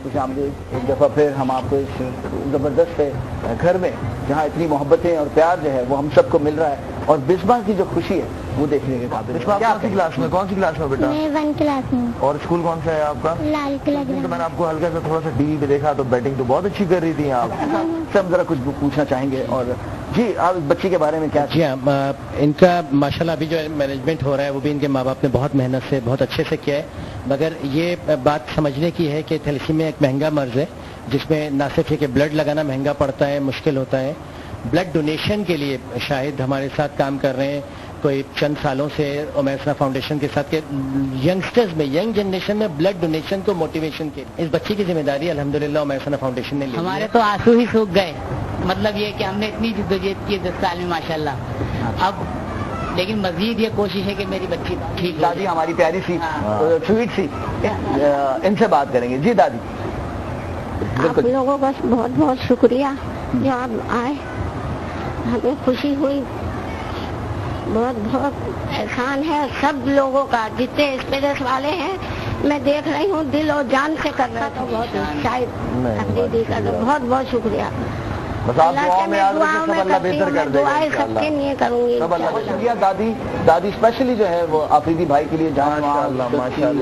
خوش آمدید ایک دفعہ پھر ہم آپ کو اس زبردست گھر میں جہاں اتنی محبتیں اور پیار جو ہے وہ ہم سب کو مل رہا ہے اور بسما کی جو خوشی ہے وہ دیکھنے کے قابل ہے. کون سی کلاس میں بیٹا؟ میں 1 کلاس میں. اور اسکول کون سا ہے آپ کا؟ لال قلعہ. تو میں نے آپ کو ہلکا سا تھوڑا سا ٹی وی پہ دیکھا تو بیٹنگ تو بہت اچھی کر رہی تھی آپ سے. ہم ذرا کچھ پوچھنا چاہیں گے. اور جی آپ بچی کے بارے میں کیا؟ جی ہاں، ان کا ماشاءاللہ ابھی جو مینجمنٹ ہو رہا ہے وہ بھی ان کے ماں باپ نے بہت محنت سے بہت اچھے سے کیا ہے. مگر یہ بات سمجھنے کی ہے کہ تھیلیسیمیا ایک مہنگا مرض ہے جس میں نہ صرف یہ کہ بلڈ لگانا مہنگا پڑتا ہے، مشکل ہوتا ہے. بلڈ ڈونیشن کے لیے شاہد ہمارے ساتھ کام کر رہے ہیں کوئی چند سالوں سے عمیر ثنا فاؤنڈیشن کے ساتھ، کہ ینگسٹرز میں، ینگ جنریشن میں بلڈ ڈونیشن کو موٹیویشن کے اس بچی کی ذمہ داری الحمدللہ عمیر ثنا فاؤنڈیشن نے لی. ہمارے تو آنسو ہی سوکھ گئے. مطلب یہ کہ ہم نے اتنی جدوجہد کی 10 سال میں ماشاءاللہ. اب لیکن مزید یہ کوشش ہے کہ میری بچی ٹھیک. دادی ہماری پیاری سی سویٹ سی، ان سے بات کریں گے. جی دادی. آپ لوگوں کا بہت بہت شکریہ جو آپ آئے، ہمیں خوشی ہوئی. بہت بہت احسان ہے سب لوگوں کا جتنے اسپیس والے ہیں. میں دیکھ رہی ہوں دل اور جان سے کر رہا تھا. بہت شاید دیدی کا بہت بہت شکریہ. بس آپ دعاؤں میں یاد رکھیں، سب اللہ بہتر کر دے گا دعائیں سب کے لیے کروں گی. سب اللہ شکریہ. دادی اسپیشلی جو ہے وہ آفریدی بھائی کے لیے جان. ماشاءاللہ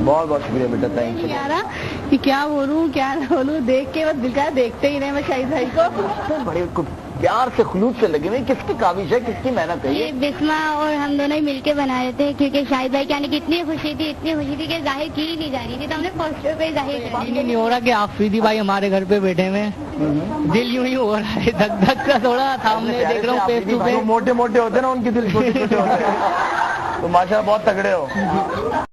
بہت بہت شکریہ بیٹا. Thank you. کہ کیا بولوں کیا نہ بولوں، دیکھ کے بس دل کا دیکھتے ہی رہے میں شاہد بھائی کو. بڑے پیار سے خلوص سے لگے ہوئے. کس کی کاوش ہے، کس کی محنت ہے یہ یہ؟ بسما اور ہم دونوں ہی مل کے بنائے تھے کیونکہ شاہد بھائی کے آنے کی اتنی خوشی تھی کہ ظاہر کی ہی نہیں جا رہی تھی. تو ہم نے پوسٹر پہ ظاہر کر دیا. نہیں ہو رہا کہ آفریدی بھائی ہمارے گھر پہ بیٹھے ہوئے ہیں. دل یوں ہی ہو رہا ہے، دھک دھک کا تھوڑا تھا. ہم نے دیکھ رہا ہوں فیس ٹو فیس. موٹے موٹے ہوتے ہیں نا ان کے دل چھوٹے چھوٹے ہوتے ہیں. تو ماشاءاللہ بہت تگڑے ہو.